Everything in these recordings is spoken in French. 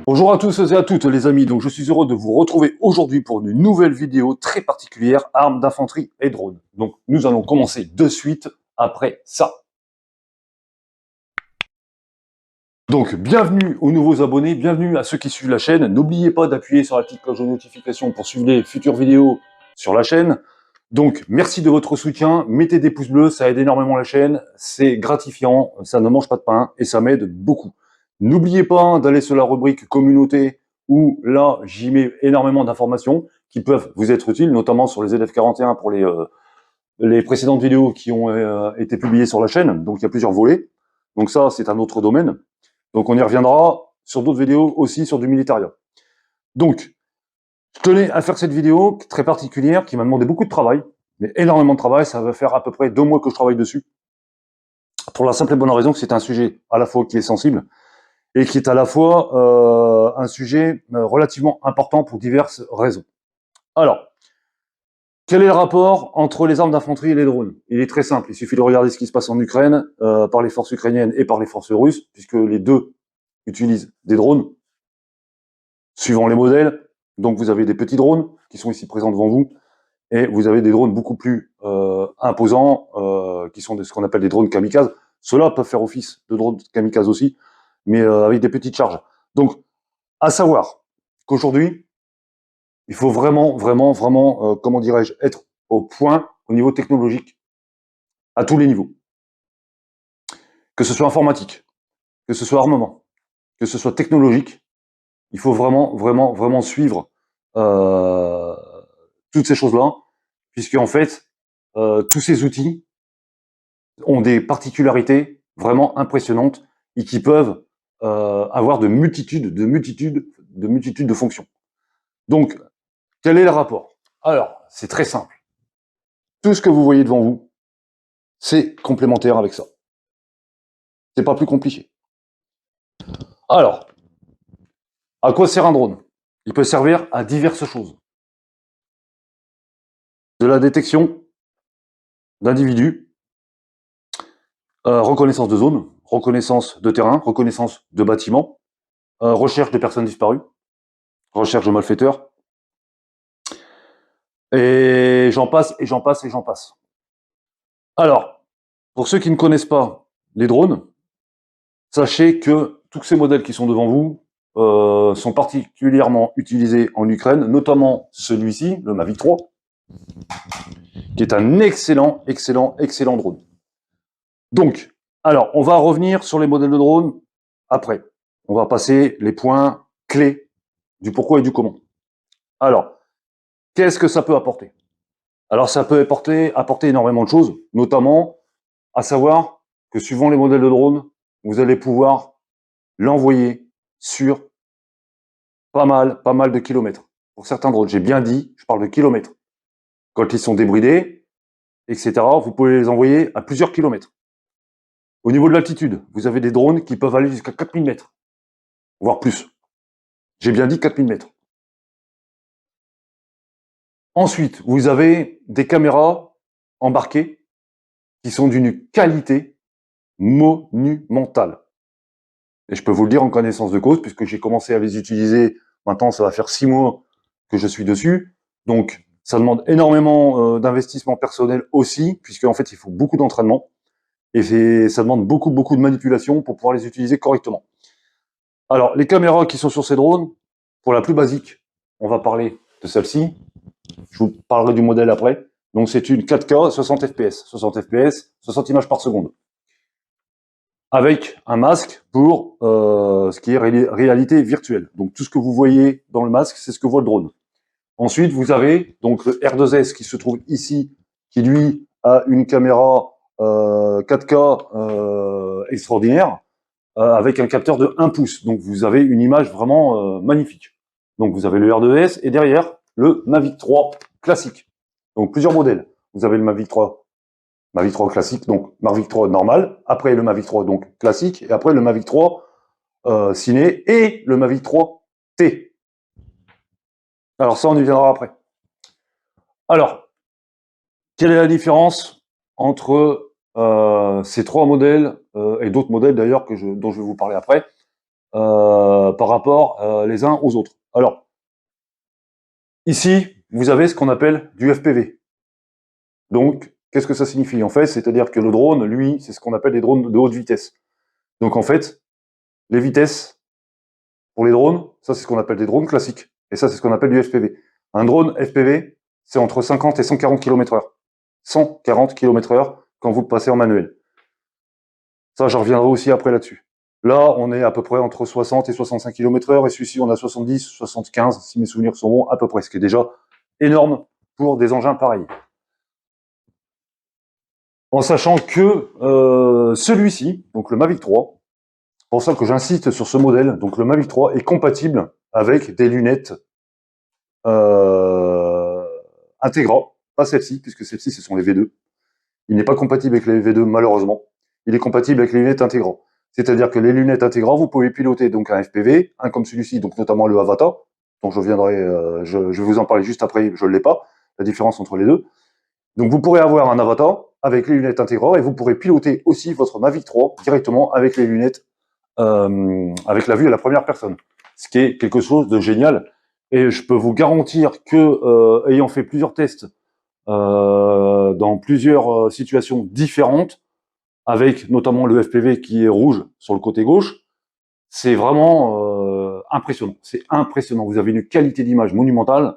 Bonjour à tous et à toutes les amis, donc je suis heureux de vous retrouver aujourd'hui pour une nouvelle vidéo très particulière, armes d'infanterie et drones. Donc nous allons commencer de suite après ça. Donc bienvenue aux nouveaux abonnés, bienvenue à ceux qui suivent la chaîne. N'oubliez pas d'appuyer sur la petite cloche de notification pour suivre les futures vidéos sur la chaîne. Donc merci de votre soutien, mettez des pouces bleus, ça aide énormément la chaîne, c'est gratifiant, ça ne mange pas de pain et ça m'aide beaucoup. N'oubliez pas d'aller sur la rubrique communauté où là j'y mets énormément d'informations qui peuvent vous être utiles, notamment sur les ZF41 pour les précédentes vidéos qui ont été publiées sur la chaîne. Donc il y a plusieurs volets, donc ça c'est un autre domaine. Donc on y reviendra sur d'autres vidéos aussi sur du militaria. Donc je tenais à faire cette vidéo très particulière qui m'a demandé beaucoup de travail, mais énormément de travail. Ça va faire à peu près 2 mois que je travaille dessus. Pour la simple et bonne raison que c'est un sujet à la fois qui est sensible et qui est à la fois un sujet relativement important pour diverses raisons. Alors, quel est le rapport entre les armes d'infanterie et les drones? Il est très simple, il suffit de regarder ce qui se passe en Ukraine par les forces ukrainiennes et par les forces russes, puisque les deux utilisent des drones, suivant les modèles. Donc vous avez des petits drones qui sont ici présents devant vous, et vous avez des drones beaucoup plus imposants, qui sont ce qu'on appelle des drones kamikazes. Ceux-là peuvent faire office de drones kamikazes aussi, mais avec des petites charges. Donc, à savoir qu'aujourd'hui, il faut vraiment, comment dirais-je, être au point au niveau technologique, à tous les niveaux. Que ce soit informatique, que ce soit armement, que ce soit technologique, il faut vraiment suivre toutes ces choses-là, puisque en fait, tous ces outils ont des particularités vraiment impressionnantes et qui peuvent avoir de multitudes de fonctions. Donc, quel est le rapport? Alors, c'est très simple. Tout ce que vous voyez devant vous, c'est complémentaire avec ça. C'est pas plus compliqué. Alors, à quoi sert un drone? Il peut servir à diverses choses. De la détection d'individus, reconnaissance de zone, reconnaissance de terrain, reconnaissance de bâtiments, recherche de personnes disparues, recherche de malfaiteurs, et j'en passe, et j'en passe, et j'en passe. Alors, pour ceux qui ne connaissent pas les drones, sachez que tous ces modèles qui sont devant vous sont particulièrement utilisés en Ukraine, notamment celui-ci, le Mavic 3, qui est un excellent drone. Donc, alors, on va revenir sur les modèles de drones après. On va passer les points clés du pourquoi et du comment. Alors, qu'est-ce que ça peut apporter? Alors, ça peut apporter énormément de choses, notamment à savoir que suivant les modèles de drones, vous allez pouvoir l'envoyer sur pas mal de kilomètres. Pour certains drones, j'ai bien dit, je parle de kilomètres. Quand ils sont débridés, etc., vous pouvez les envoyer à plusieurs kilomètres. Au niveau de l'altitude, vous avez des drones qui peuvent aller jusqu'à 4000 mètres, voire plus. J'ai bien dit 4000 mètres. Ensuite, vous avez des caméras embarquées qui sont d'une qualité monumentale. Et je peux vous le dire en connaissance de cause, puisque j'ai commencé à les utiliser, maintenant ça va faire 6 mois que je suis dessus. Donc, ça demande énormément d'investissement personnel aussi, puisque en fait, il faut beaucoup d'entraînement. Et ça demande beaucoup de manipulation pour pouvoir les utiliser correctement. Alors, les caméras qui sont sur ces drones, pour la plus basique, on va parler de celle-ci. Je vous parlerai du modèle après. Donc, c'est une 4K 60 fps. 60 fps, 60 images par seconde. Avec un masque pour ce qui est réalité virtuelle. Donc, tout ce que vous voyez dans le masque, c'est ce que voit le drone. Ensuite, vous avez donc le R2S qui se trouve ici, qui lui a une caméra 4K extraordinaire, avec un capteur de 1 pouce. Donc vous avez une image vraiment magnifique. Donc vous avez le R2S et derrière le Mavic 3 classique. Donc plusieurs modèles. Vous avez le Mavic 3 classique, donc Mavic 3 normal, après le Mavic 3 donc classique, et après le Mavic 3 ciné et le Mavic 3 T. Alors ça, on y viendra après. Alors, quelle est la différence entre ces trois modèles et d'autres modèles d'ailleurs dont je vais vous parler après? par rapport les uns aux autres. Alors, ici, vous avez ce qu'on appelle du FPV. Donc, qu'est-ce que ça signifie? En fait, c'est-à-dire que le drone, lui, c'est ce qu'on appelle des drones de haute vitesse. Donc, en fait, les vitesses pour les drones, ça, c'est ce qu'on appelle des drones classiques. Et ça, c'est ce qu'on appelle du FPV. Un drone FPV, c'est entre 50 et 140 km/h. 140 km/h quand vous le passez en manuel. Ça, je reviendrai aussi après là-dessus. Là, on est à peu près entre 60 et 65 km/h, et celui-ci, on a 70, 75, si mes souvenirs sont bons, à peu près, ce qui est déjà énorme pour des engins pareils. En sachant que celui-ci, donc le Mavic 3, c'est pour ça que j'insiste sur ce modèle, donc le Mavic 3 est compatible avec des lunettes Integra, pas celle-ci, puisque celle-ci, ce sont les V2. Il n'est pas compatible avec les V2, malheureusement. Il est compatible avec les lunettes Integra. C'est-à-dire que les lunettes Integra, vous pouvez piloter donc un FPV, un comme celui-ci, donc notamment le Avata, dont je viendrai, je vais vous en parler juste après, je ne l'ai pas, la différence entre les deux. Donc vous pourrez avoir un Avata avec les lunettes Integra, et vous pourrez piloter aussi votre Mavic 3 directement avec les lunettes, avec la vue à la première personne. Ce qui est quelque chose de génial. Et je peux vous garantir que, ayant fait plusieurs tests dans plusieurs situations différentes, avec notamment le FPV qui est rouge sur le côté gauche, c'est vraiment impressionnant. C'est impressionnant. Vous avez une qualité d'image monumentale.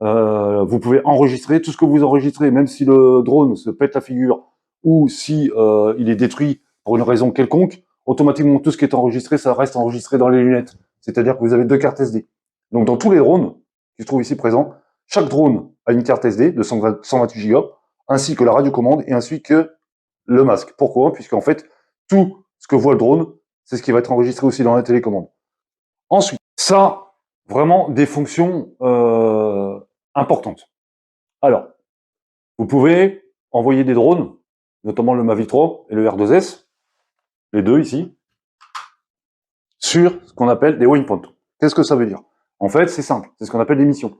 Vous pouvez enregistrer tout ce que vous enregistrez, même si le drone se pète la figure ou si il est détruit pour une raison quelconque, automatiquement tout ce qui est enregistré, ça reste enregistré dans les lunettes. C'est-à-dire que vous avez deux cartes SD. Donc dans tous les drones qui se trouvent ici présents, chaque drone a une carte SD de 128 Go, ainsi que la radiocommande et ainsi que le masque. Pourquoi? Puisqu'en fait, tout ce que voit le drone, c'est ce qui va être enregistré aussi dans la télécommande. Ensuite, ça, vraiment des fonctions importantes. Alors, vous pouvez envoyer des drones, notamment le Mavic 3 et le R2S, les deux ici, sur ce qu'on appelle des waypoints. Qu'est-ce que ça veut dire? En fait, c'est simple, c'est ce qu'on appelle des missions.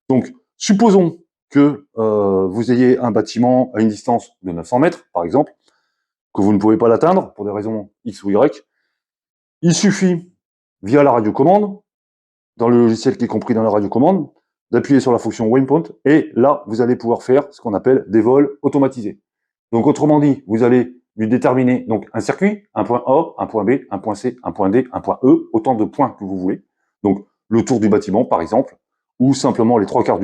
Donc, supposons que vous ayez un bâtiment à une distance de 900 mètres, par exemple, que vous ne pouvez pas l'atteindre pour des raisons X ou Y. Il suffit, via la radiocommande, dans le logiciel qui est compris dans la radiocommande, d'appuyer sur la fonction waypoint, et là, vous allez pouvoir faire ce qu'on appelle des vols automatisés. Donc, autrement dit, vous allez lui déterminer donc un circuit, un point A, un point B, un point C, un point D, un point E, autant de points que vous voulez. Donc, le tour du bâtiment, par exemple, ou simplement les 3/4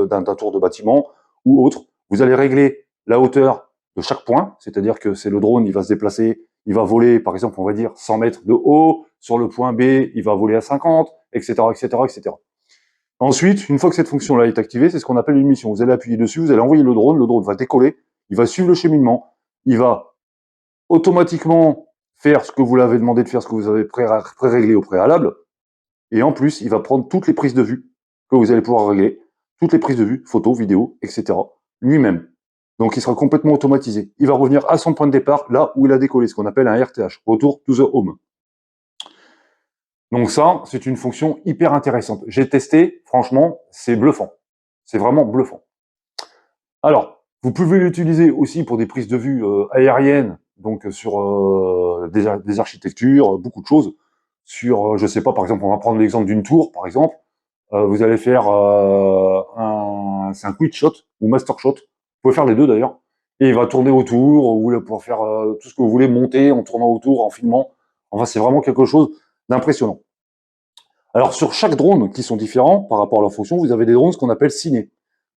d'un tour de bâtiment, ou autre. Vous allez régler la hauteur de chaque point, c'est-à-dire que c'est le drone, il va se déplacer, il va voler, par exemple, on va dire 100 mètres de haut, sur le point B, il va voler à 50, etc., etc., etc. Ensuite, une fois que cette fonction-là est activée, c'est ce qu'on appelle une mission. Vous allez appuyer dessus, vous allez envoyer le drone va décoller, il va suivre le cheminement, il va automatiquement faire ce que vous l'avez demandé de faire, ce que vous avez pré-réglé au préalable, et en plus, il va prendre toutes les prises de vue que vous allez pouvoir régler, toutes les prises de vue, photos, vidéos, etc., lui-même. Donc, il sera complètement automatisé. Il va revenir à son point de départ, là où il a décollé, ce qu'on appelle un RTH, Retour to the Home. Donc ça, c'est une fonction hyper intéressante. J'ai testé, franchement, c'est bluffant. C'est vraiment bluffant. Alors, vous pouvez l'utiliser aussi pour des prises de vue aériennes, donc sur des architectures, beaucoup de choses. Sur, je sais pas, par exemple, on va prendre l'exemple d'une tour, par exemple. Vous allez faire c'est un quick shot ou master shot. Vous pouvez faire les deux d'ailleurs. Et il va tourner autour, vous allez pouvoir faire tout ce que vous voulez, monter en tournant autour, en filmant. Enfin, c'est vraiment quelque chose d'impressionnant. Alors, sur chaque drone, qui sont différents par rapport à leur fonction, vous avez des drones, ce qu'on appelle ciné.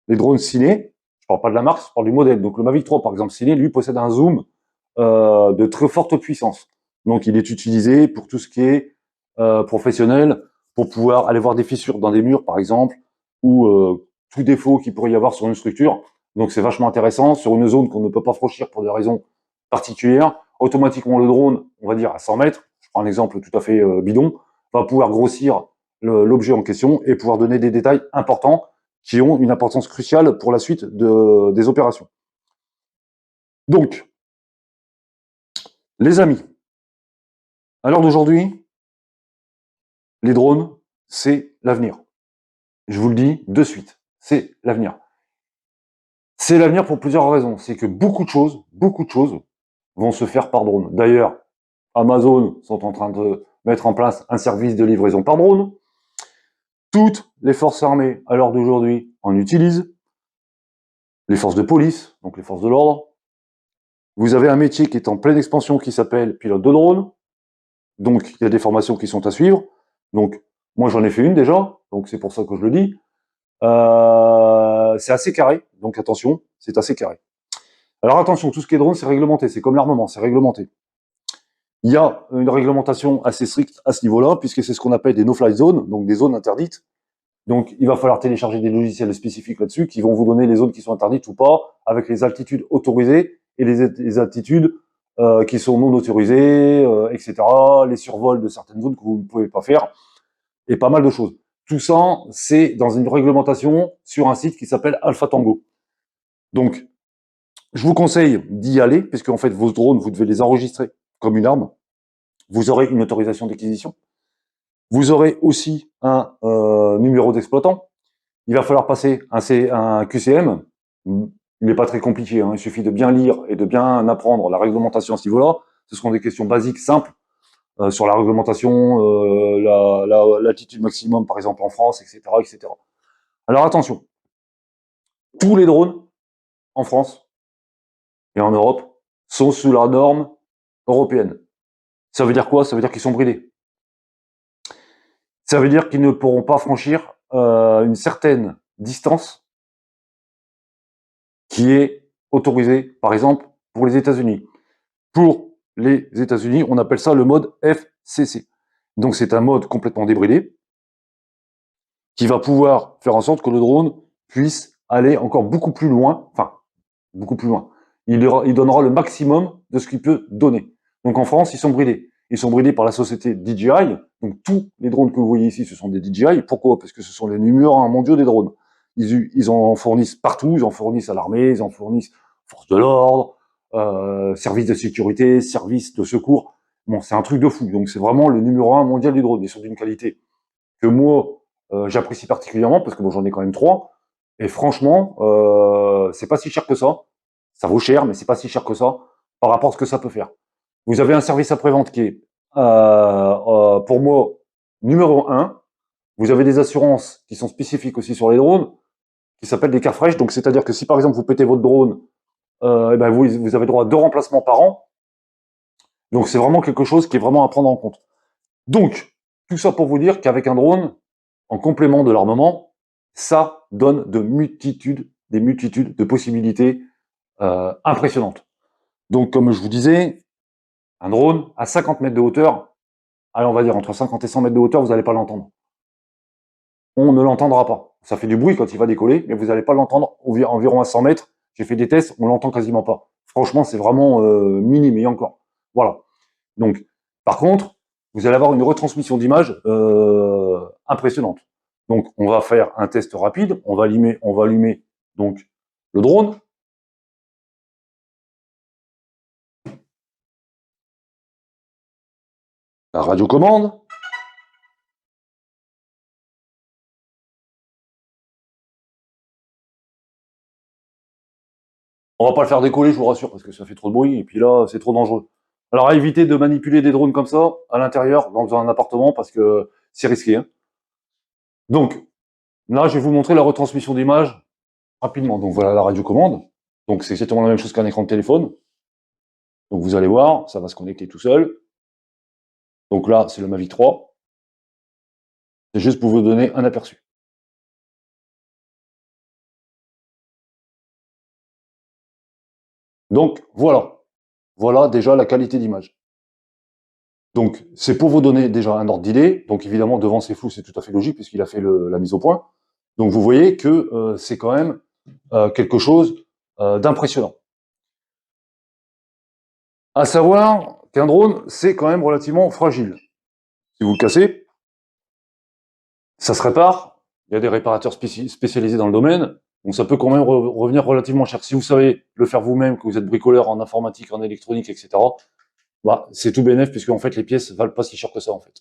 Les drones ciné, je parle pas de la marque, je parle du modèle. Donc, le Mavic 3, par exemple, ciné, lui, possède un zoom de très forte puissance. Donc, il est utilisé pour tout ce qui est professionnel, pour pouvoir aller voir des fissures dans des murs, par exemple, ou tout défaut qu'il pourrait y avoir sur une structure. Donc, c'est vachement intéressant. Sur une zone qu'on ne peut pas franchir pour des raisons particulières, automatiquement, le drone, on va dire à 100 mètres, je prends un exemple tout à fait bidon, va pouvoir grossir l'objet en question et pouvoir donner des détails importants qui ont une importance cruciale pour la suite des opérations. Donc, les amis, à l'heure d'aujourd'hui, les drones, c'est l'avenir. Je vous le dis de suite, c'est l'avenir. C'est l'avenir pour plusieurs raisons. C'est que beaucoup de choses vont se faire par drone. D'ailleurs, Amazon sont en train mettre en place un service de livraison par drone. Toutes les forces armées, à l'heure d'aujourd'hui, en utilisent. Les forces de police, donc les forces de l'ordre. Vous avez un métier qui est en pleine expansion qui s'appelle pilote de drone. Donc, il y a des formations qui sont à suivre. Donc, moi, j'en ai fait une déjà. Donc, c'est pour ça que je le dis. C'est assez carré. Donc, attention, c'est assez carré. Alors, attention, tout ce qui est drone, c'est réglementé. C'est comme l'armement, c'est réglementé. Il y a une réglementation assez stricte à ce niveau-là, puisque c'est ce qu'on appelle des no-fly zones, donc des zones interdites. Donc, il va falloir télécharger des logiciels spécifiques là-dessus qui vont vous donner les zones qui sont interdites ou pas, avec les altitudes autorisées et les altitudes qui sont non autorisées, etc. Les survols de certaines zones que vous ne pouvez pas faire, et pas mal de choses. Tout ça, c'est dans une réglementation sur un site qui s'appelle Alpha Tango. Donc, je vous conseille d'y aller, puisque en fait, vos drones, vous devez les enregistrer comme une arme. Vous aurez une autorisation d'acquisition. Vous aurez aussi un numéro d'exploitant. Il va falloir passer un QCM. Il n'est pas très compliqué, hein. Il suffit de bien lire et de bien apprendre la réglementation à ce niveau-là. Ce seront des questions basiques, simples, sur la réglementation, l'altitude maximum, par exemple, en France, etc., etc. Alors attention, tous les drones en France et en Europe sont sous la norme européenne. Ça veut dire quoi? Ça veut dire qu'ils sont bridés. Ça veut dire qu'ils ne pourront pas franchir une certaine distance qui est autorisée, par exemple, pour les États-Unis. Pour les États-Unis, on appelle ça le mode FCC. Donc c'est un mode complètement débridé qui va pouvoir faire en sorte que le drone puisse aller encore beaucoup plus loin, enfin, beaucoup plus loin. Il donnera le maximum de ce qu'il peut donner. Donc en France, ils sont bridés. Ils sont bridés par la société DJI. Donc tous les drones que vous voyez ici, ce sont des DJI. Pourquoi? Parce que ce sont les numéros 1 mondiaux des drones. Ils en fournissent partout. Ils en fournissent à l'armée, ils en fournissent aux forces de l'ordre, services de sécurité, services de secours. Bon, c'est un truc de fou. Donc c'est vraiment le numéro 1 mondial du drone. Ils sont d'une qualité que moi, j'apprécie particulièrement parce que bon, j'en ai quand même 3. Et franchement, c'est pas si cher que ça. Ça vaut cher, mais c'est pas si cher que ça par rapport à ce que ça peut faire. Vous avez un service après-vente qui est, pour moi, numéro 1. Vous avez des assurances qui sont spécifiques aussi sur les drones, qui s'appellent des Carfresh. Donc, c'est-à-dire que si par exemple vous pétez votre drone, eh ben vous avez droit à 2 remplacements par an. Donc, c'est vraiment quelque chose qui est vraiment à prendre en compte. Donc, tout ça pour vous dire qu'avec un drone, en complément de l'armement, ça donne des multitudes de possibilités impressionnantes. Donc, comme je vous disais, un drone à 50 mètres de hauteur, allez, on va dire entre 50 et 100 mètres de hauteur, vous n'allez pas l'entendre. On ne l'entendra pas. Ça fait du bruit quand il va décoller, mais vous n'allez pas l'entendre environ à 100 mètres. J'ai fait des tests, on l'entend quasiment pas. Franchement, c'est vraiment minime et encore. Voilà. Donc, par contre, vous allez avoir une retransmission d'image impressionnante. Donc, on va faire un test rapide. On va allumer donc le drone. La radiocommande. On va pas le faire décoller, je vous rassure, parce que ça fait trop de bruit, et puis là, c'est trop dangereux. Alors, à éviter de manipuler des drones comme ça, à l'intérieur, dans un appartement, parce que c'est risqué, hein. Donc, là, je vais vous montrer la retransmission d'image rapidement. Donc, voilà la radiocommande. Donc, c'est exactement la même chose qu'un écran de téléphone. Donc, vous allez voir, ça va se connecter tout seul. Donc là, c'est le Mavic 3. C'est juste pour vous donner un aperçu. Donc, voilà. Voilà déjà la qualité d'image. Donc, c'est pour vous donner déjà un ordre d'idée. Donc, évidemment, devant c'est flou, c'est tout à fait logique puisqu'il a fait la mise au point. Donc, vous voyez que c'est quand même quelque chose d'impressionnant. À savoir qu'un drone, c'est quand même relativement fragile. Si vous le cassez, ça se répare. Il y a des réparateurs spécialisés dans le domaine. Donc, ça peut quand même revenir relativement cher. Si vous savez le faire vous-même, que vous êtes bricoleur en informatique, en électronique, etc., bah, c'est tout bénef puisque en fait les pièces valent pas si cher que ça en fait.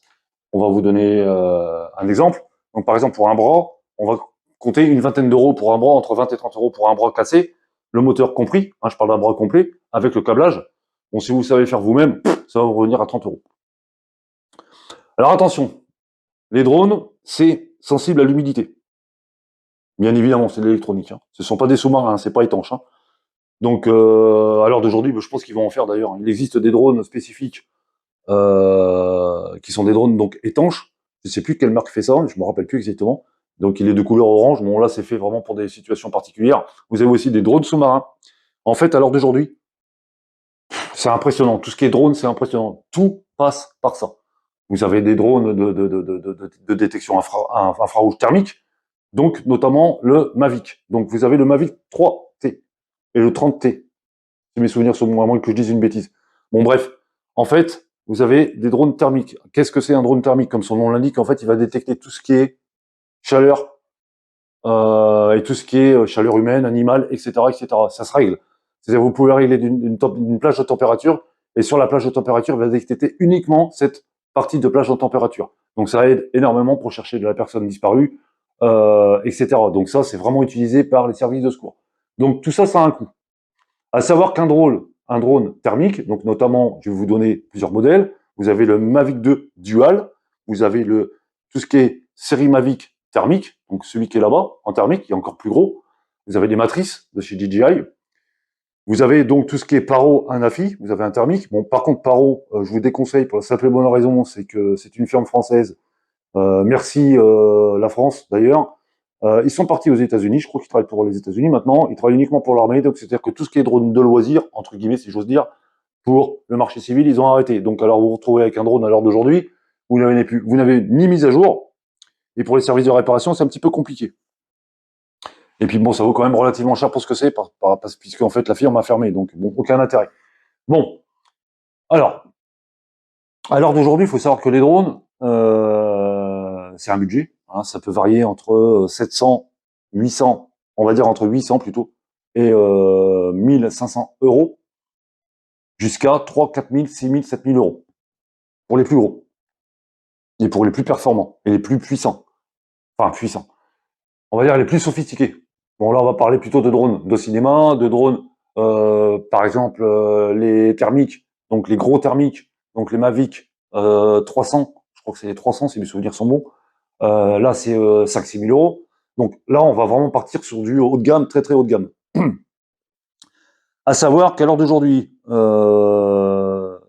On va vous donner un exemple. Donc par exemple pour un bras, on va compter une vingtaine d'euros pour un bras, entre 20 et 30 euros pour un bras cassé, le moteur compris, hein, je parle d'un bras complet, avec le câblage. Bon, si vous savez le faire vous-même, ça va vous revenir à 30 euros. Alors attention, les drones, c'est sensible à l'humidité. Bien évidemment, c'est de l'électronique. Hein. Ce ne sont pas des sous-marins, c'est pas étanche. Hein. Donc, à l'heure d'aujourd'hui, je pense qu'ils vont en faire d'ailleurs. Il existe des drones spécifiques qui sont des drones donc étanches. Je ne sais plus quelle marque fait ça, je me rappelle plus exactement. Donc, il est de couleur orange. Bon, là, c'est fait vraiment pour des situations particulières. Vous avez aussi des drones sous-marins. En fait, à l'heure d'aujourd'hui, c'est impressionnant. Tout ce qui est drone, c'est impressionnant. Tout passe par ça. Vous avez des drones de détection infrarouge thermique, donc notamment le Mavic. Donc vous avez le Mavic 3T et le 30T, si mes souvenirs sont bons, à moins que je dise une bêtise. Bon bref, en fait, vous avez des drones thermiques. Qu'est-ce que c'est un drone thermique? Comme son nom l'indique, en fait, il va détecter tout ce qui est chaleur et tout ce qui est chaleur humaine, animale, etc., etc. Ça se règle. C'est-à-dire vous pouvez régler une plage de température et sur la plage de température, il va détecter uniquement cette partie de plage de température. Donc ça aide énormément pour chercher de la personne disparue, etc. Donc ça, c'est vraiment utilisé par les services de secours. Donc tout ça, ça a un coût. À savoir qu'un drone thermique, donc notamment, je vais vous donner plusieurs modèles. Vous avez le Mavic 2 Dual, vous avez tout ce qui est série Mavic thermique, donc celui qui est là-bas, en thermique, qui est encore plus gros. Vous avez des matrices de chez DJI. Vous avez donc tout ce qui est Paro Anafi, vous avez un thermique. Bon, par contre, Paro, je vous déconseille pour la simple et bonne raison, c'est que c'est une firme française. Merci la France, d'ailleurs. Ils sont partis aux États-Unis, je crois qu'ils travaillent pour les États-Unis maintenant. Ils travaillent uniquement pour l'armée, donc c'est-à-dire que tout ce qui est drone de loisirs, entre guillemets, si j'ose dire, pour le marché civil, ils ont arrêté. Donc alors vous vous retrouvez avec un drone à l'heure d'aujourd'hui, vous n'avez ni mise à jour, et pour les services de réparation, c'est un petit peu compliqué. Et puis bon, ça vaut quand même relativement cher pour ce que c'est, puisque en fait la firme a fermé, donc bon, aucun intérêt. Bon, alors, à l'heure d'aujourd'hui, il faut savoir que les drones, c'est un budget. Hein, ça peut varier entre 700, 800, on va dire entre 800 plutôt, et 1500 euros, jusqu'à 3, 4 000, 6 000, 7 000 euros, pour les plus gros, et pour les plus performants, et les plus puissants. Enfin, puissants. On va dire les plus sophistiqués. Bon, là, on va parler plutôt de drones de cinéma, de drones, par exemple, les thermiques, donc les gros thermiques, donc les Mavic 300, je crois que c'est les 300 si mes souvenirs sont bons. Là, c'est 5-6 000 euros. Donc là, on va vraiment partir sur du haut de gamme, très très haut de gamme. À savoir qu'à l'heure d'aujourd'hui, on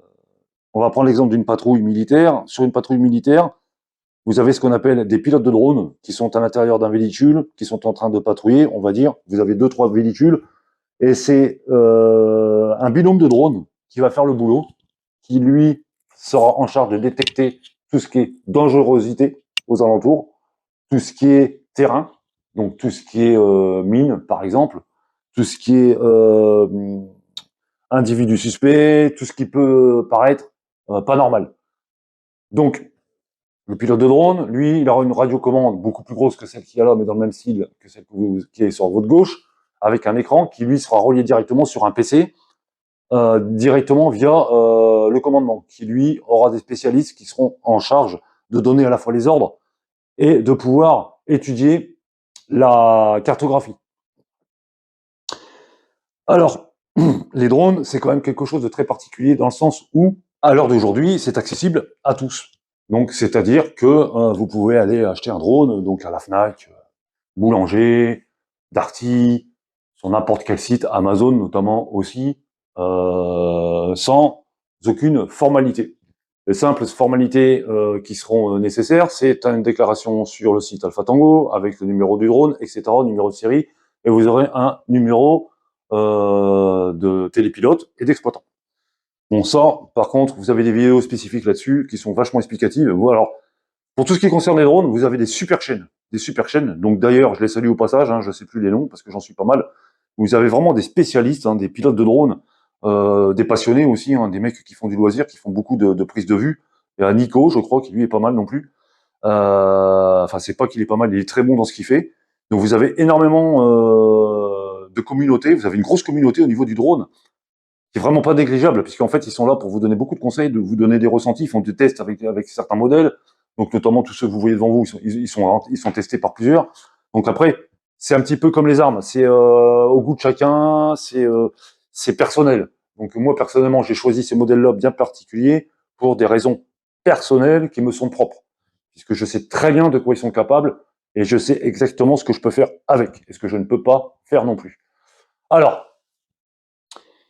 va prendre l'exemple d'une patrouille militaire. Sur une patrouille militaire, vous avez ce qu'on appelle des pilotes de drones qui sont à l'intérieur d'un véhicule, qui sont en train de patrouiller, on va dire. Vous avez 2-3 véhicules, et c'est un binôme de drones qui va faire le boulot, qui lui sera en charge de détecter tout ce qui est dangerosité aux alentours, tout ce qui est terrain, donc tout ce qui est mine, par exemple, tout ce qui est individu suspect, tout ce qui peut paraître pas normal. Donc, le pilote de drone, lui, il aura une radiocommande beaucoup plus grosse que celle qu'il y a là, mais dans le même style que celle qui est sur votre gauche, avec un écran qui, lui, sera relié directement sur un PC, directement via le commandement, qui, lui, aura des spécialistes qui seront en charge de donner à la fois les ordres et de pouvoir étudier la cartographie. Alors, les drones, c'est quand même quelque chose de très particulier dans le sens où, à l'heure d'aujourd'hui, c'est accessible à tous. Donc, c'est-à-dire que vous pouvez aller acheter un drone, donc à la Fnac, Boulanger, Darty, sur n'importe quel site, Amazon notamment aussi, sans aucune formalité. Les simples formalités qui seront nécessaires, c'est une déclaration sur le site Alpha Tango avec le numéro du drone, etc., numéro de série, et vous aurez un numéro de télépilote et d'exploitant. Bon, ça, par contre, vous avez des vidéos spécifiques là-dessus qui sont vachement explicatives. Bon, alors, pour tout ce qui concerne les drones, vous avez des super chaînes. Des super chaînes. Donc d'ailleurs, je les salue au passage, hein, je ne sais plus les noms parce que j'en suis pas mal. Vous avez vraiment des spécialistes, hein, des pilotes de drones, des passionnés aussi, hein, des mecs qui font du loisir, qui font beaucoup de prises de vue. Il y a Nico, je crois, qui lui est pas mal non plus. Enfin, c'est pas qu'il est pas mal, il est très bon dans ce qu'il fait. Donc vous avez énormément de communautés. Vous avez une grosse communauté au niveau du drone qui est vraiment pas négligeable, puisqu'en fait, ils sont là pour vous donner beaucoup de conseils, de vous donner des ressentis, ils font des tests avec certains modèles, donc notamment tous ceux que vous voyez devant vous, ils sont testés par plusieurs. Donc après, c'est un petit peu comme les armes, c'est au goût de chacun, c'est personnel. Donc moi, personnellement, j'ai choisi ces modèles-là bien particuliers pour des raisons personnels qui me sont propres, puisque je sais très bien de quoi ils sont capables et je sais exactement ce que je peux faire avec et ce que je ne peux pas faire non plus. Alors,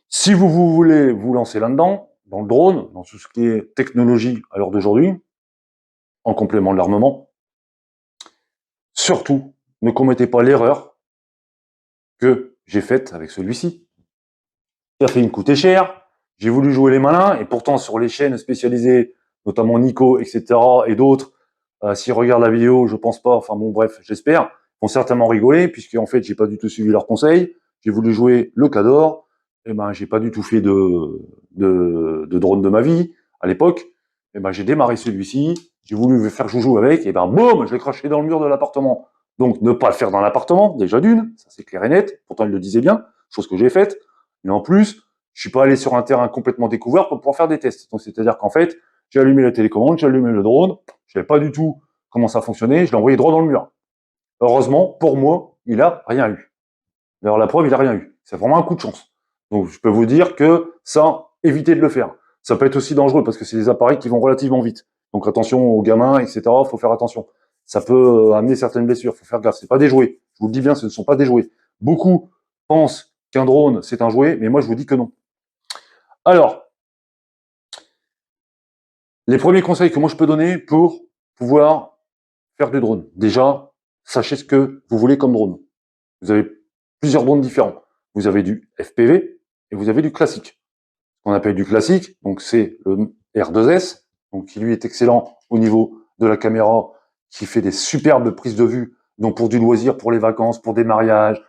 si vous voulez vous lancer là-dedans, dans le drone, dans tout ce qui est technologie à l'heure d'aujourd'hui, en complément de l'armement, surtout, ne commettez pas l'erreur que j'ai faite avec celui-ci. Il a fait me coûter cher, j'ai voulu jouer les malins, et pourtant sur les chaînes spécialisées, notamment Nico, etc., et d'autres, s'ils regardent la vidéo, je pense pas, enfin bon bref, j'espère, vont certainement rigoler, puisque en fait j'ai pas du tout suivi leurs conseils, j'ai voulu jouer le Cador, et ben j'ai pas du tout fait de drone de ma vie, à l'époque, et ben j'ai démarré celui-ci, j'ai voulu faire joujou avec, et ben boum, je l'ai craché dans le mur de l'appartement. Donc ne pas le faire dans l'appartement, déjà d'une, ça c'est clair et net, pourtant il le disait bien, chose que j'ai faite, mais en plus, je suis pas allé sur un terrain complètement découvert pour pouvoir faire des tests. Donc c'est-à-dire qu'en fait, j'ai allumé la télécommande, j'ai allumé le drone, je savais pas du tout comment ça fonctionnait, je l'ai envoyé droit dans le mur. Heureusement, pour moi, il a rien eu. D'ailleurs, la preuve, il a rien eu. C'est vraiment un coup de chance. Donc je peux vous dire que ça, évitez de le faire. Ça peut être aussi dangereux parce que c'est des appareils qui vont relativement vite. Donc attention aux gamins, etc. Faut faire attention. Ça peut amener certaines blessures. Faut faire gaffe. C'est pas des jouets. Je vous le dis bien, ce ne sont pas des jouets. Beaucoup pensent qu'un drone c'est un jouet, mais moi je vous dis que non. Alors, les premiers conseils que moi je peux donner pour pouvoir faire du drone. Déjà, sachez ce que vous voulez comme drone. Vous avez plusieurs drones différents. Vous avez du FPV et vous avez du classique. Ce qu'on appelle du classique, donc c'est le R2S, donc qui lui est excellent au niveau de la caméra, qui fait des superbes prises de vue, donc pour du loisir, pour les vacances, pour des mariages,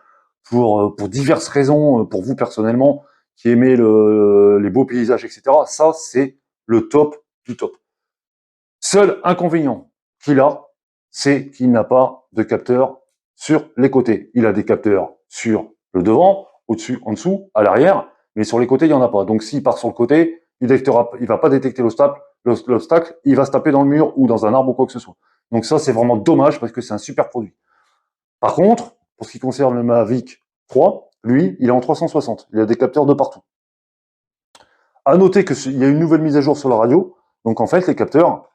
pour diverses raisons, pour vous personnellement, qui aimez les beaux paysages, etc. Ça, c'est le top du top. Seul inconvénient qu'il a, c'est qu'il n'a pas de capteur sur les côtés. Il a des capteurs sur le devant, au-dessus, en dessous, à l'arrière, mais sur les côtés, il n'y en a pas. Donc s'il part sur le côté, il ne va pas détecter l'obstacle, il va se taper dans le mur ou dans un arbre ou quoi que ce soit. Donc ça, c'est vraiment dommage parce que c'est un super produit. Par contre, pour ce qui concerne le Mavic 3, lui, il est en 360. Il a des capteurs de partout. À noter qu'il y a une nouvelle mise à jour sur la radio. Donc en fait, les capteurs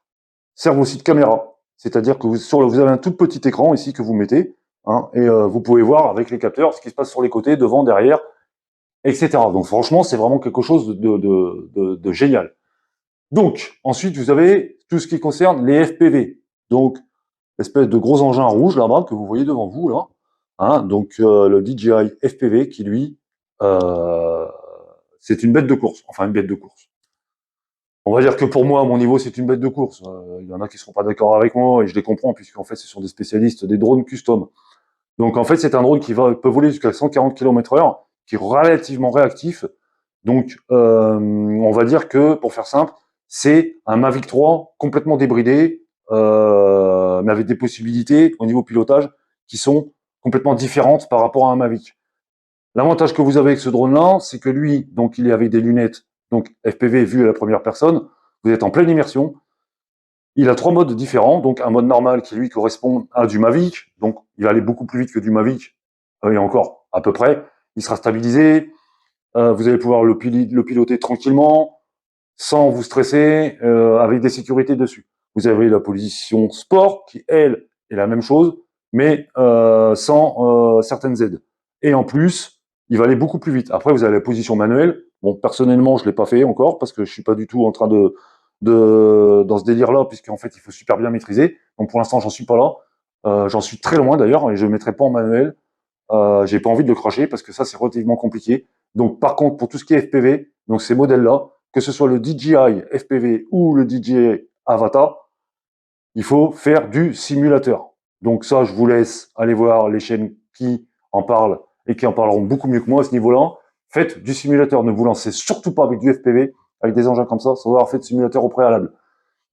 servent aussi de caméra. C'est-à-dire que vous avez un tout petit écran ici que vous mettez, hein, et vous pouvez voir avec les capteurs ce qui se passe sur les côtés, devant, derrière, etc. Donc franchement, c'est vraiment quelque chose de génial. Donc, ensuite, vous avez tout ce qui concerne les FPV. Donc, espèce de gros engin rouge là-bas que vous voyez devant vous, là. Hein, donc, le DJI FPV qui, lui, euh, c'est une bête de course. Enfin, une bête de course. On va dire que pour moi, à mon niveau, c'est une bête de course. Il y en a qui ne seront pas d'accord avec moi et je les comprends puisqu'en fait, ce sont des spécialistes des drones custom. Donc en fait, c'est un drone qui peut voler jusqu'à 140 km/h, qui est relativement réactif. Donc on va dire que, pour faire simple, c'est un Mavic 3 complètement débridé, mais avec des possibilités au niveau pilotage qui sont complètement différentes par rapport à un Mavic. L'avantage que vous avez avec ce drone-là, c'est que lui, donc il est avec des lunettes, donc FPV vu à la première personne, vous êtes en pleine immersion. Il a 3 modes différents, donc un mode normal qui lui correspond à du Mavic, donc il va aller beaucoup plus vite que du Mavic, et encore à peu près. Il sera stabilisé, vous allez pouvoir le piloter tranquillement, sans vous stresser, avec des sécurités dessus. Vous avez la position sport qui, elle, est la même chose, mais sans certaines aides. Et en plus, il va aller beaucoup plus vite. Après, vous avez la position manuelle. Bon, personnellement, je l'ai pas fait encore parce que je suis pas du tout en train dans ce délire-là, puisqu'en fait, il faut super bien maîtriser. Donc, pour l'instant, j'en suis pas là. J'en suis très loin d'ailleurs, et je ne mettrai pas en manuel. J'ai pas envie de le cracher parce que ça, c'est relativement compliqué. Donc, par contre, pour tout ce qui est FPV, donc ces modèles-là, que ce soit le DJI FPV ou le DJI Avata, il faut faire du simulateur. Donc ça, je vous laisse aller voir les chaînes qui en parlent et qui en parleront beaucoup mieux que moi à ce niveau-là. Faites du simulateur, ne vous lancez surtout pas avec du FPV, avec des engins comme ça, sans avoir fait de simulateur au préalable.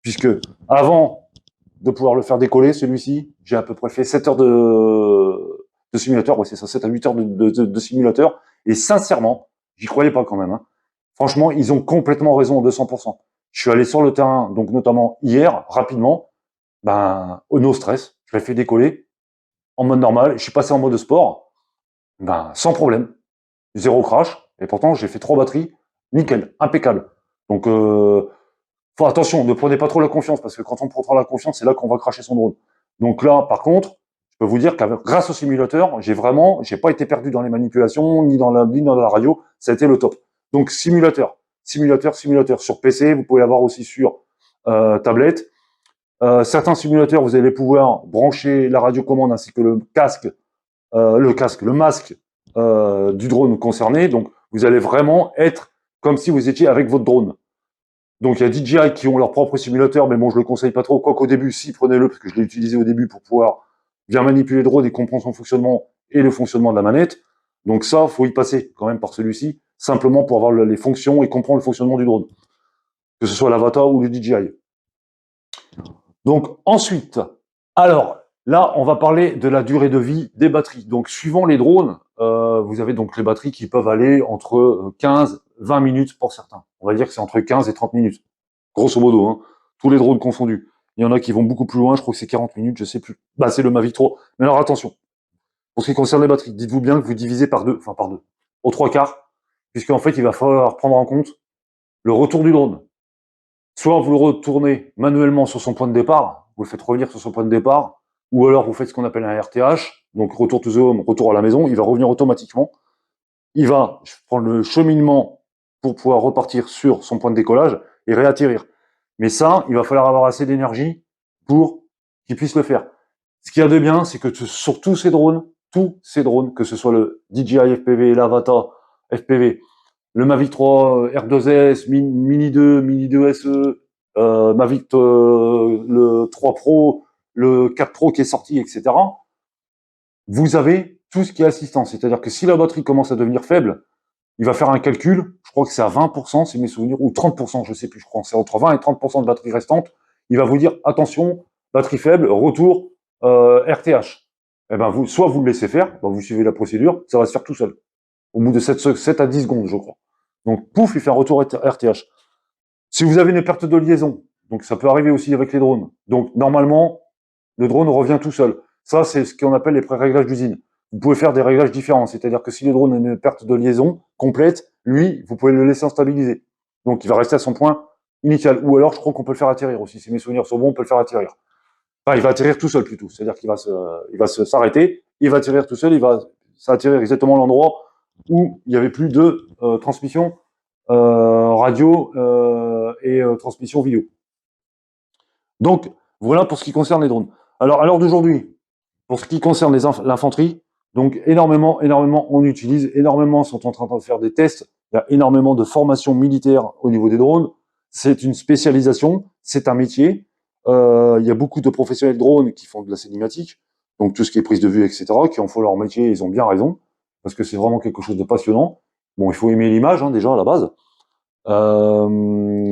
Puisque avant de pouvoir le faire décoller, celui-ci, j'ai à peu près fait 7 heures de simulateur, ouais c'est ça, 7 à 8 heures de simulateur, et sincèrement, j'y croyais pas quand même. Hein. Franchement, ils ont complètement raison à 200%. Je suis allé sur le terrain, donc notamment hier, rapidement, no stress, je l'ai fait décoller en mode normal, je suis passé en mode sport, sans problème, zéro crash, et pourtant j'ai fait 3 batteries, nickel, impeccable. Donc attention, ne prenez pas trop la confiance, parce que quand on prend trop la confiance, c'est là qu'on va cracher son drone. Donc là, par contre, je peux vous dire que grâce au simulateur, j'ai pas été perdu dans les manipulations, ni dans la radio, ça a été le top. Donc simulateur. Sur PC, vous pouvez l'avoir aussi sur tablette. Certains simulateurs, vous allez pouvoir brancher la radiocommande ainsi que le masque du drone concerné. Donc, vous allez vraiment être comme si vous étiez avec votre drone. Donc, il y a DJI qui ont leur propre simulateur, mais bon, je le conseille pas trop. Quoi qu'au début, si, prenez-le, parce que je l'ai utilisé au début pour pouvoir bien manipuler le drone et comprendre son fonctionnement et le fonctionnement de la manette. Donc ça, faut y passer quand même par celui-ci, simplement pour avoir les fonctions et comprendre le fonctionnement du drone, que ce soit l'Avata ou le DJI. Donc ensuite, alors là, on va parler de la durée de vie des batteries. Donc suivant les drones, vous avez donc les batteries qui peuvent aller entre 15-20 minutes pour certains. On va dire que c'est entre 15 et 30 minutes, grosso modo, hein, tous les drones confondus. Il y en a qui vont beaucoup plus loin, je crois que c'est 40 minutes, je sais plus. Bah, c'est le Mavic 3. Mais alors attention, pour ce qui concerne les batteries, dites-vous bien que vous divisez par deux, aux trois quarts, puisqu'en fait, il va falloir prendre en compte le retour du drone. Soit vous le retournez manuellement sur son point de départ, vous le faites revenir sur son point de départ, ou alors vous faites ce qu'on appelle un RTH, donc retour to the home, retour à la maison, il va revenir automatiquement. Il va prendre le cheminement pour pouvoir repartir sur son point de décollage et réatterrir. Mais ça, il va falloir avoir assez d'énergie pour qu'il puisse le faire. Ce qu'il y a de bien, c'est que sur tous ces drones, que ce soit le DJI FPV, l'Avata FPV, le Mavic 3 R2S, Mini 2, Mini 2 SE, Mavic le 3 Pro, le 4 Pro qui est sorti, etc. Vous avez tout ce qui est assistance. C'est-à-dire que si la batterie commence à devenir faible, il va faire un calcul, je crois que c'est à 20%, c'est mes souvenirs, ou 30%, je sais plus, je crois, c'est entre 20 et 30% de batterie restante. Il va vous dire, attention, batterie faible, retour RTH. Eh ben, soit vous le laissez faire, ben vous suivez la procédure, ça va se faire tout seul. Au bout de 7 à 10 secondes, je crois. Donc, pouf, il fait un retour RTH. Si vous avez une perte de liaison, donc ça peut arriver aussi avec les drones. Donc, normalement, le drone revient tout seul. Ça, c'est ce qu'on appelle les pré-réglages d'usine. Vous pouvez faire des réglages différents. C'est-à-dire que si le drone a une perte de liaison complète, lui, vous pouvez le laisser en stabiliser. Donc, il va rester à son point initial. Ou alors, je crois qu'on peut le faire atterrir aussi. Si mes souvenirs sont bons, on peut le faire atterrir. Enfin, il va atterrir tout seul plutôt. C'est-à-dire qu'il va s'arrêter, il va atterrir tout seul, il va s'atterrir exactement à l'endroit où il n'y avait plus de transmission radio et transmission vidéo. Donc, voilà pour ce qui concerne les drones. Alors, à l'heure d'aujourd'hui, pour ce qui concerne l'infanterie, donc énormément, on utilise, énormément sont en train de faire des tests, il y a énormément de formations militaires au niveau des drones, c'est une spécialisation, c'est un métier, il y a beaucoup de professionnels drones qui font de la cinématique, donc tout ce qui est prise de vue, etc., qui en font leur métier, ils ont bien raison, parce que c'est vraiment quelque chose de passionnant. Bon, il faut aimer l'image, hein, déjà, à la base.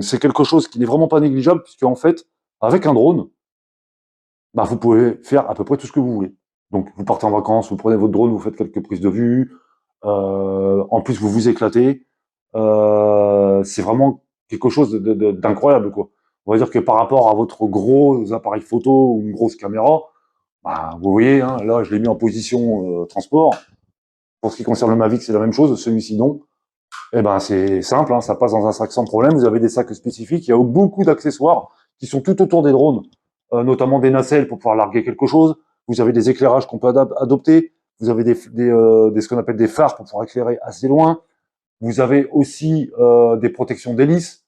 C'est quelque chose qui n'est vraiment pas négligeable, puisque en fait, avec un drone, bah, vous pouvez faire à peu près tout ce que vous voulez. Donc, vous partez en vacances, vous prenez votre drone, vous faites quelques prises de vue, en plus, vous vous éclatez. C'est vraiment quelque chose d'incroyable, quoi. On va dire que par rapport à votre gros appareil photo ou une grosse caméra, bah, vous voyez, hein, là, je l'ai mis en position transport. Pour ce qui concerne le Mavic, c'est la même chose, celui-ci non. Eh ben, c'est simple, hein, ça passe dans un sac sans problème. Vous avez des sacs spécifiques. Il y a beaucoup d'accessoires qui sont tout autour des drones, notamment des nacelles pour pouvoir larguer quelque chose. Vous avez des éclairages qu'on peut adopter. Vous avez ce qu'on appelle des phares pour pouvoir éclairer assez loin. Vous avez aussi des protections d'hélice.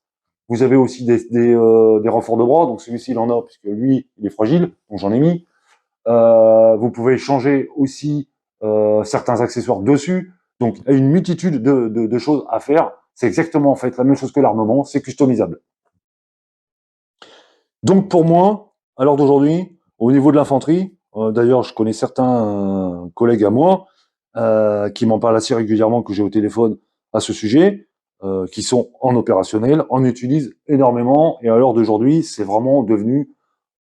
Vous avez aussi des renforts de bras. Donc celui-ci, il en a, puisque lui, il est fragile. Donc j'en ai mis. Vous pouvez changer aussi certains accessoires dessus. Donc, il y a une multitude de choses à faire. C'est exactement en fait la même chose que l'armement, c'est customisable. Donc, pour moi, à l'heure d'aujourd'hui, au niveau de l'infanterie, d'ailleurs, je connais certains collègues à moi qui m'en parlent assez régulièrement, que j'ai au téléphone à ce sujet, qui sont en opérationnel, en utilisent énormément. Et à l'heure d'aujourd'hui, c'est vraiment devenu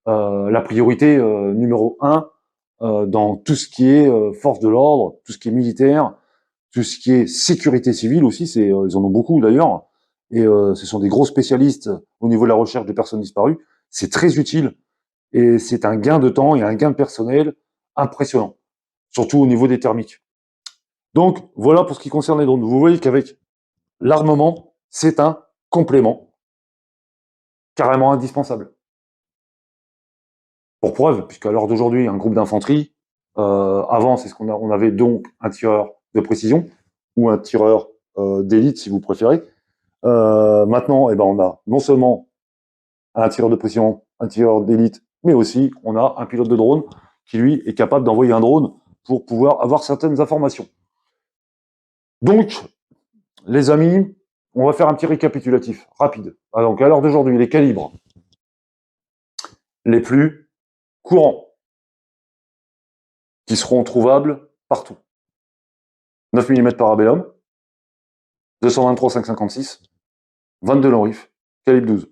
la priorité numéro 1 dans tout ce qui est force de l'ordre, tout ce qui est militaire, tout ce qui est sécurité civile aussi, ils en ont beaucoup d'ailleurs, et ce sont des gros spécialistes au niveau de la recherche de personnes disparues. C'est très utile et c'est un gain de temps et un gain de personnel impressionnant, surtout au niveau des thermiques. Donc voilà pour ce qui concerne les drones. Vous voyez qu'avec l'armement, c'est un complément. carrément indispensable. Pour preuve, puisqu'à l'heure d'aujourd'hui, un groupe d'infanterie, avant, c'est ce on avait donc un tireur de précision ou un tireur d'élite, si vous préférez. Maintenant, eh ben, on a non seulement un tireur de précision, un tireur d'élite, mais aussi on a un pilote de drone qui, lui, est capable d'envoyer un drone pour pouvoir avoir certaines informations. Donc, les amis, on va faire un petit récapitulatif rapide. Donc, à l'heure d'aujourd'hui, les calibres les plus courants qui seront trouvables partout. 9 mm Parabellum, 223 556, 22 long rifle, calibre 12.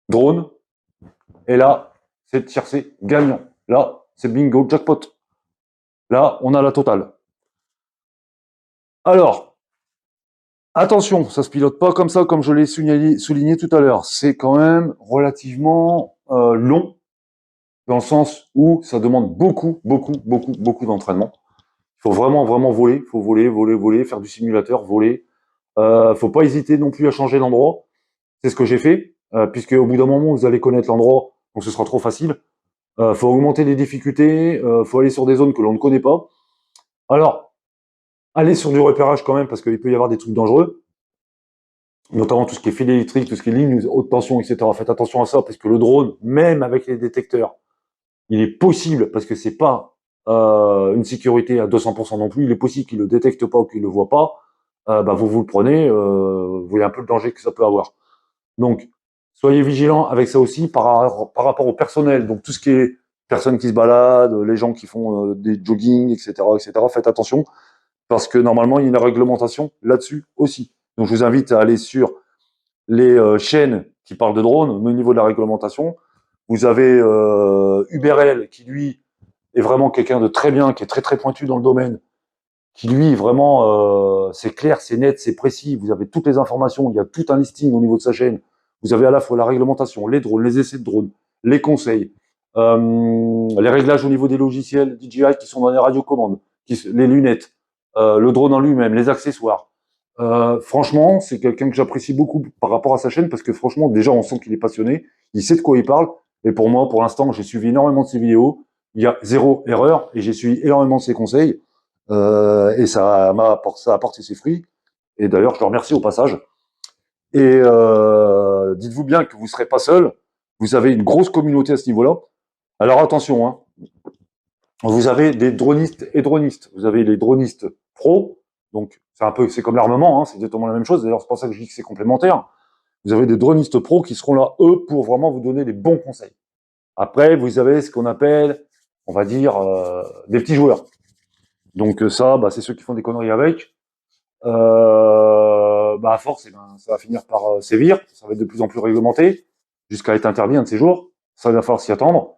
Drone, et là, c'est tiercé gagnant. Là, c'est bingo, jackpot. Là, on a la totale. Alors, attention, ça se pilote pas comme ça, comme je l'ai souligné tout à l'heure. C'est quand même relativement long, dans le sens où ça demande beaucoup d'entraînement. Il faut vraiment voler. Il faut voler, faire du simulateur, voler. Faut pas hésiter non plus à changer d'endroit. C'est ce que j'ai fait, puisque au bout d'un moment, vous allez connaître l'endroit, donc ce sera trop facile. Faut augmenter les difficultés, faut aller sur des zones que l'on ne connaît pas. Alors, allez sur du repérage quand même, parce qu'il peut y avoir des trucs dangereux, notamment tout ce qui est fil électrique, tout ce qui est ligne haute tension, etc. Faites attention à ça, parce que le drone, même avec les détecteurs, il est possible, parce que c'est pas une sécurité à 200% non plus, il est possible qu'il le détecte pas ou qu'il le voit pas, vous le prenez, vous voyez un peu le danger que ça peut avoir. Donc, soyez vigilants avec ça aussi par rapport au personnel. Donc, tout ce qui est personnes qui se baladent, les gens qui font des jogging, etc., faites attention parce que normalement, il y a une réglementation là-dessus aussi. Donc, je vous invite à aller sur les chaînes qui parlent de drones au niveau de la réglementation. Vous avez UberL qui, lui, est vraiment quelqu'un de très bien, qui est très pointu dans le domaine, qui, lui, vraiment, c'est clair, c'est net, c'est précis. Vous avez toutes les informations. Il y a tout un listing au niveau de sa chaîne. Vous avez à la fois la réglementation, les drones, les essais de drones, les conseils, les réglages au niveau des logiciels DJI qui sont dans les radiocommandes, les lunettes, le drone en lui-même, les accessoires. Franchement, c'est quelqu'un que j'apprécie beaucoup par rapport à sa chaîne parce que franchement, déjà, on sent qu'il est passionné, il sait de quoi il parle. Et pour moi, pour l'instant, j'ai suivi énormément de ses vidéos. Il y a zéro erreur et j'ai suivi énormément de ses conseils. Et ça a apporté ses fruits. Et d'ailleurs, je le remercie au passage. Et dites-vous bien que vous ne serez pas seul. Vous avez une grosse communauté à ce niveau-là. Alors attention, hein. Vous avez des dronistes et dronistes. Vous avez les dronistes pros. Donc c'est comme l'armement, hein, c'est exactement la même chose. D'ailleurs, c'est pour ça que je dis que c'est complémentaire. Vous avez des dronistes pros qui seront là, eux, pour vraiment vous donner les bons conseils. Après, vous avez ce qu'on appelle, on va dire, des petits joueurs. Donc ça, c'est ceux qui font des conneries avec. À force, ça va finir par sévir, ça va être de plus en plus réglementé, jusqu'à être interdit un de ces jours. Ça va falloir s'y attendre.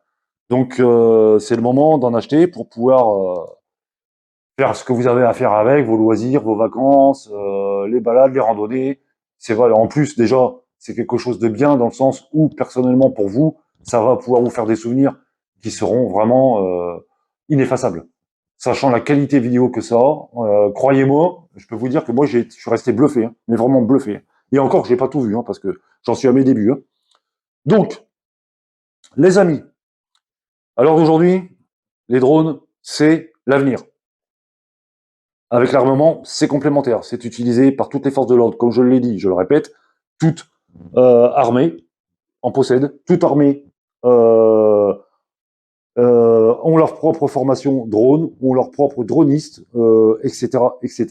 Donc c'est le moment d'en acheter pour pouvoir faire ce que vous avez à faire avec, vos loisirs, vos vacances, les balades, les randonnées. C'est vrai, en plus déjà, c'est quelque chose de bien dans le sens où, personnellement, pour vous, ça va pouvoir vous faire des souvenirs qui seront vraiment ineffaçables. Sachant la qualité vidéo que ça a, croyez-moi, je peux vous dire que moi, je suis resté bluffé, hein, mais vraiment bluffé. Et encore, j'ai pas tout vu, hein, parce que j'en suis à mes débuts. Hein. Donc, les amis, alors d'aujourd'hui, les drones, c'est l'avenir. Avec l'armement, c'est complémentaire. C'est utilisé par toutes les forces de l'ordre. Comme je l'ai dit, je le répète, toute armée en possède, toute armée ont leur propre formation drone, ont leur propre droniste, etc.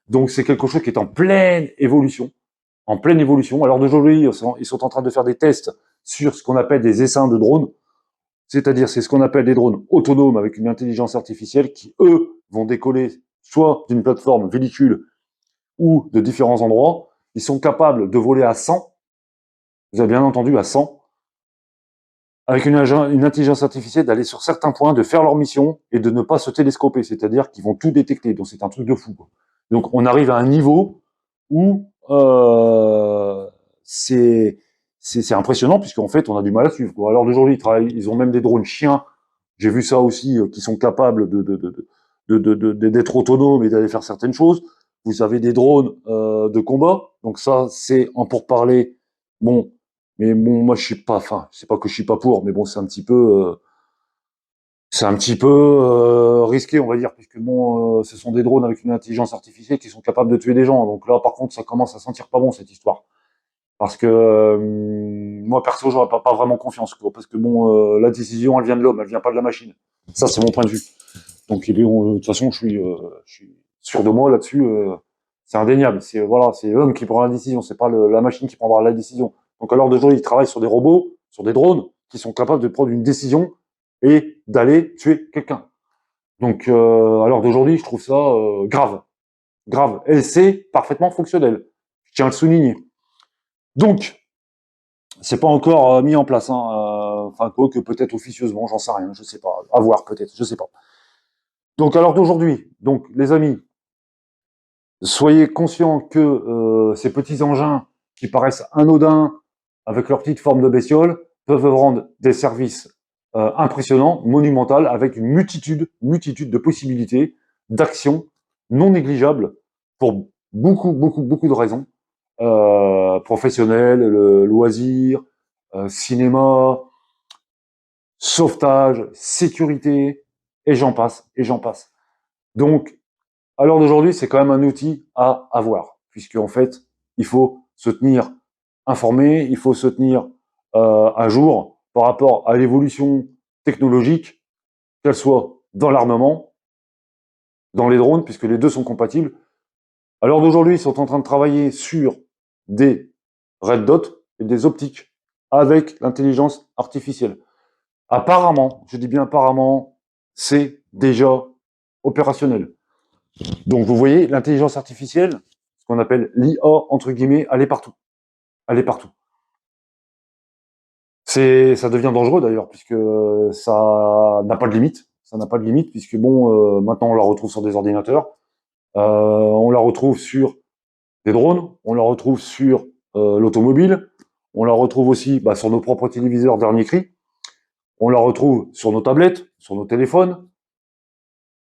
Donc c'est quelque chose qui est en pleine évolution. En pleine évolution. Alors d'aujourd'hui, ils sont en train de faire des tests sur ce qu'on appelle des essaims de drones. C'est-à-dire, c'est ce qu'on appelle des drones autonomes avec une intelligence artificielle qui, eux, vont décoller soit d'une plateforme véhicule ou de différents endroits. Ils sont capables de voler à 100, vous avez bien entendu, à 100, avec une intelligence artificielle, d'aller sur certains points, de faire leur mission et de ne pas se télescoper. C'est-à-dire qu'ils vont tout détecter. Donc, c'est un truc de fou. Quoi. Donc, on arrive à un niveau où c'est impressionnant puisqu'en fait, on a du mal à suivre. Quoi. Alors d'aujourd'hui, ils ont même des drones chiens. J'ai vu ça aussi, qui sont capables d'être autonomes et d'aller faire certaines choses. Vous avez des drones de combat. Donc ça, c'est en pourparlers. Bon, Mais bon, moi, je suis pas, enfin, c'est pas que je suis pas pour, mais bon, c'est un petit peu risqué, on va dire, puisque bon, ce sont des drones avec une intelligence artificielle qui sont capables de tuer des gens. Donc là, par contre, ça commence à sentir pas bon, cette histoire. Parce que moi, perso, j'aurais pas vraiment confiance, quoi, parce que bon, la décision, elle vient de l'homme, elle vient pas de la machine. Ça, c'est mon point de vue. Donc, de toute façon, je suis sûr de moi là-dessus. C'est indéniable. C'est voilà, c'est l'homme qui prend la décision, c'est pas la machine qui prendra la décision. Donc, à l'heure d'aujourd'hui, ils travaillent sur des robots, sur des drones, qui sont capables de prendre une décision et d'aller tuer quelqu'un. Donc, à l'heure d'aujourd'hui, je trouve ça grave, grave. Et c'est parfaitement fonctionnel. Je tiens à le souligner. Donc, c'est pas encore mis en place. Hein, enfin, quoi que peut-être officieusement, j'en sais rien, je sais pas. À voir peut-être, je sais pas. Donc, à l'heure d'aujourd'hui, donc les amis, soyez conscients que ces petits engins qui paraissent anodins avec leur petite forme de bestiole peuvent rendre des services impressionnants, monumentaux, avec une multitude de possibilités, d'actions non négligeables pour beaucoup de raisons. Professionnelles, loisirs, cinéma, sauvetage, sécurité, et j'en passe, et j'en passe. Donc, à l'heure d'aujourd'hui, c'est quand même un outil à avoir, puisque en fait, il faut se tenir informé, il faut se tenir à jour par rapport à l'évolution technologique, qu'elle soit dans l'armement, dans les drones, puisque les deux sont compatibles. À l'heure d'aujourd'hui, ils sont en train de travailler sur des red dots et des optiques avec l'intelligence artificielle. Apparemment, je dis bien apparemment, c'est déjà opérationnel. Donc vous voyez, l'intelligence artificielle, ce qu'on appelle l'IA, entre guillemets, elle est partout. Elle est partout. Ça devient dangereux d'ailleurs, puisque ça n'a pas de limite. Ça n'a pas de limite, puisque bon, maintenant on la retrouve sur des ordinateurs, on la retrouve sur des drones, on la retrouve sur l'automobile, on la retrouve aussi sur nos propres téléviseurs dernier cri, on la retrouve sur nos tablettes, sur nos téléphones.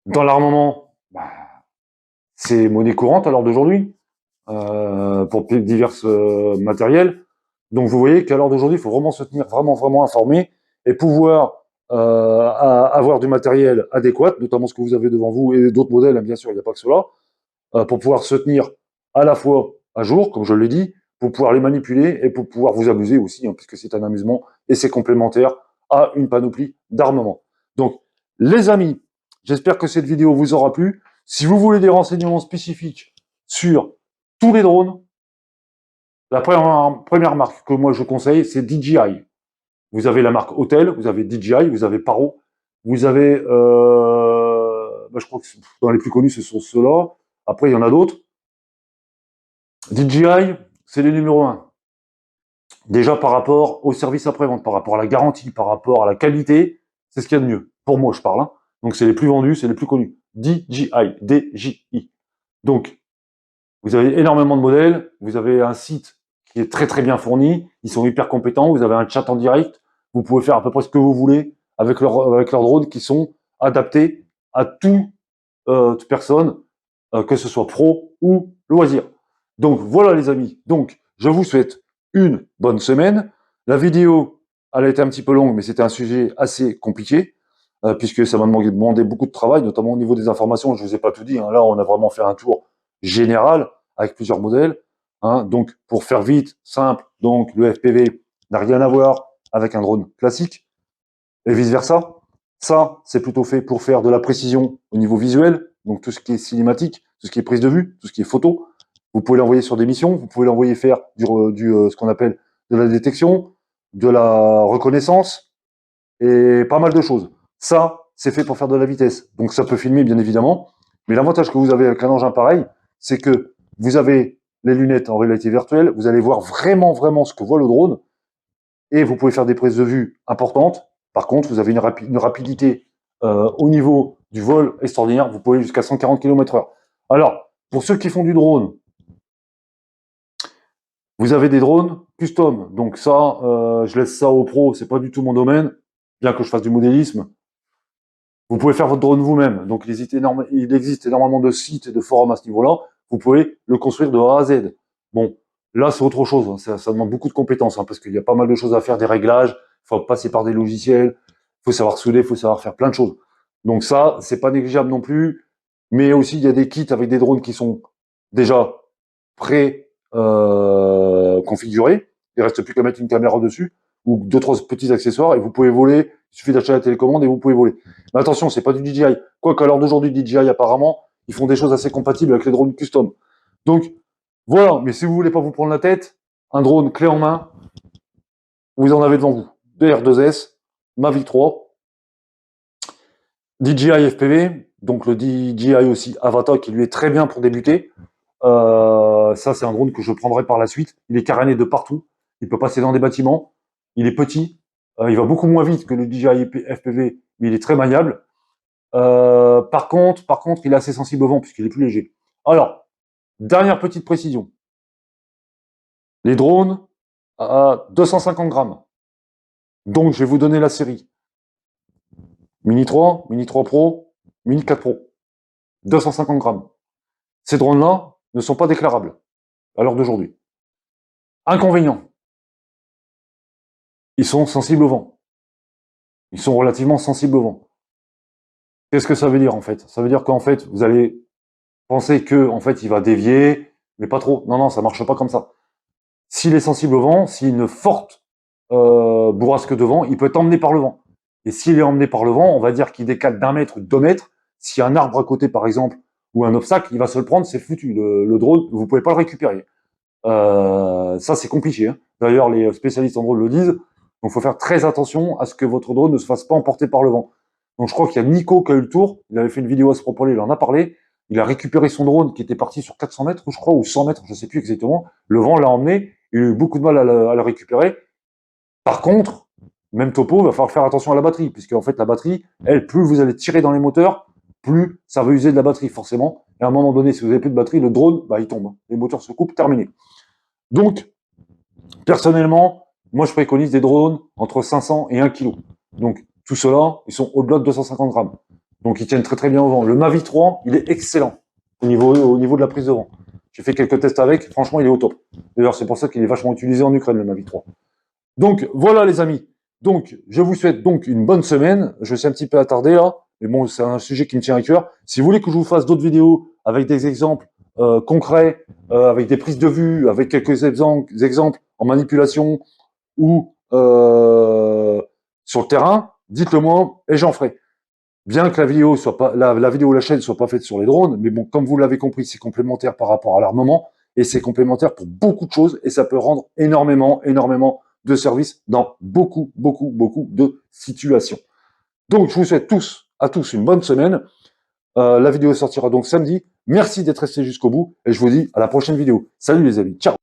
Dans l'armement, c'est monnaie courante à l'heure d'aujourd'hui, pour divers matériels. Donc vous voyez qu'à l'heure d'aujourd'hui, il faut vraiment se tenir vraiment informé et pouvoir avoir du matériel adéquat, notamment ce que vous avez devant vous et d'autres modèles, hein, bien sûr, il n'y a pas que cela, pour pouvoir se tenir à la fois à jour, comme je l'ai dit, pour pouvoir les manipuler et pour pouvoir vous amuser aussi, hein, puisque c'est un amusement et c'est complémentaire à une panoplie d'armement. Donc, les amis, j'espère que cette vidéo vous aura plu. Si vous voulez des renseignements spécifiques sur tous les drones, la première marque que moi je conseille, c'est DJI. Vous avez la marque Hotel, vous avez DJI, vous avez Paro, vous avez, je crois que dans les plus connus, ce sont ceux-là. Après, il y en a d'autres. DJI, c'est le numéro 1. Déjà par rapport au service après-vente, par rapport à la garantie, par rapport à la qualité, c'est ce qu'il y a de mieux. Pour moi, je parle. Hein. Donc, c'est les plus vendus, c'est les plus connus. DJI, D-J-I. Donc, vous avez énormément de modèles, vous avez un site qui est très bien fourni, ils sont hyper compétents, vous avez un chat en direct, vous pouvez faire à peu près ce que vous voulez avec leurs drones qui sont adaptés à toute personne, que ce soit pro ou loisir. Donc voilà les amis, donc je vous souhaite une bonne semaine. La vidéo, elle a été un petit peu longue, mais c'était un sujet assez compliqué, puisque ça m'a demandé beaucoup de travail, notamment au niveau des informations, je ne vous ai pas tout dit, hein. Là on a vraiment fait un tour général avec plusieurs modèles. Hein. Donc, pour faire vite, simple, donc le FPV n'a rien à voir avec un drone classique et vice versa. Ça, c'est plutôt fait pour faire de la précision au niveau visuel, donc tout ce qui est cinématique, tout ce qui est prise de vue, tout ce qui est photo. Vous pouvez l'envoyer sur des missions, vous pouvez l'envoyer faire ce qu'on appelle de la détection, de la reconnaissance et pas mal de choses. Ça, c'est fait pour faire de la vitesse. Donc ça peut filmer, bien évidemment. Mais l'avantage que vous avez avec un engin pareil, c'est que vous avez les lunettes en réalité virtuelle, vous allez voir vraiment ce que voit le drone, et vous pouvez faire des prises de vue importantes. Par contre, vous avez une rapidité au niveau du vol extraordinaire, vous pouvez jusqu'à 140 km/h. Alors, pour ceux qui font du drone, vous avez des drones custom, donc ça, je laisse ça aux pros, c'est pas du tout mon domaine, bien que je fasse du modélisme. Vous pouvez faire votre drone vous-même. Donc, il existe énormément de sites et de forums à ce niveau-là. Vous pouvez le construire de A à Z. Bon, Là, c'est autre chose. Ça demande beaucoup de compétences, parce qu'il y a pas mal de choses à faire, des réglages. Il faut passer par des logiciels. Il faut savoir souder, il faut savoir faire plein de choses. Donc ça, c'est pas négligeable non plus. Mais aussi, il y a des kits avec des drones qui sont déjà configurés. Il reste plus qu'à mettre une caméra dessus ou deux, trois petits accessoires et vous pouvez voler. Il suffit d'acheter la télécommande et vous pouvez voler. Mais attention, c'est pas du DJI. Quoique, à l'heure d'aujourd'hui, DJI, apparemment, ils font des choses assez compatibles avec les drones custom. Donc, voilà. Mais si vous voulez pas vous prendre la tête, un drone clé en main, vous en avez devant vous. DR2S, Mavic 3, DJI FPV, donc le DJI aussi Avata qui lui est très bien pour débuter. Ça, c'est un drone que je prendrai par la suite. Il est caréné de partout. Il peut passer dans des bâtiments. Il est petit. Il va beaucoup moins vite que le DJI FPV, mais il est très maniable. Par contre, il est assez sensible au vent puisqu'il est plus léger. Alors, dernière petite précision. Les drones à 250 grammes. Donc, je vais vous donner la série. Mini 3, Mini 3 Pro, Mini 4 Pro. 250 grammes. Ces drones-là ne sont pas déclarables à l'heure d'aujourd'hui. Inconvénient. Ils sont sensibles au vent. Ils sont relativement sensibles au vent. Qu'est-ce que ça veut dire en fait? Ça veut dire qu'en fait, vous allez penser que en fait, il va dévier, mais pas trop. Non, non, ça marche pas comme ça. S'il est sensible au vent, s'il y a une forte bourrasque de vent, il peut être emmené par le vent. Et s'il est emmené par le vent, on va dire qu'il décale d'1 mètre ou de 2 mètres. S'il y a un arbre à côté, par exemple, ou un obstacle, il va se le prendre, c'est foutu. Le drone, vous pouvez pas le récupérer. Ça, c'est compliqué. Hein. D'ailleurs, les spécialistes en drone le disent. Donc, il faut faire très attention à ce que votre drone ne se fasse pas emporter par le vent. Donc, je crois qu'il y a Nico qui a eu le tour. Il avait fait une vidéo à ce propos-là, il en a parlé. Il a récupéré son drone qui était parti sur 400 mètres, je crois, ou 100 mètres, je sais plus exactement. Le vent l'a emmené. Il a eu beaucoup de mal à le récupérer. Par contre, même topo, il va falloir faire attention à la batterie, puisque en fait, la batterie, elle, plus vous allez tirer dans les moteurs, plus ça va user de la batterie, forcément. Et à un moment donné, si vous n'avez plus de batterie, le drone, bah, il tombe. Les moteurs se coupent, terminé. Donc, personnellement, moi, je préconise des drones entre 500 et 1 kg. Donc, tout cela, ils sont au-delà de 250 grammes. Donc, ils tiennent très très bien au vent. Le Mavic 3, il est excellent au niveau de la prise de vent. J'ai fait quelques tests avec, franchement, il est au top. D'ailleurs, c'est pour ça qu'il est vachement utilisé en Ukraine, le Mavic 3. Donc, voilà les amis. Donc, je vous souhaite donc une bonne semaine. Je suis un petit peu attardé là, mais bon, c'est un sujet qui me tient à cœur. Si vous voulez que je vous fasse d'autres vidéos avec des exemples concrets, avec des prises de vue, avec quelques exemples en manipulation ou sur le terrain, dites-le moi et j'en ferai. Bien que la vidéo soit pas, la vidéo, la chaîne soit pas faite sur les drones, mais bon, comme vous l'avez compris, c'est complémentaire par rapport à l'armement et c'est complémentaire pour beaucoup de choses et ça peut rendre énormément de services dans beaucoup de situations. Donc, je vous souhaite à tous une bonne semaine. La vidéo sortira donc samedi. Merci d'être resté jusqu'au bout et je vous dis à la prochaine vidéo. Salut les amis, ciao.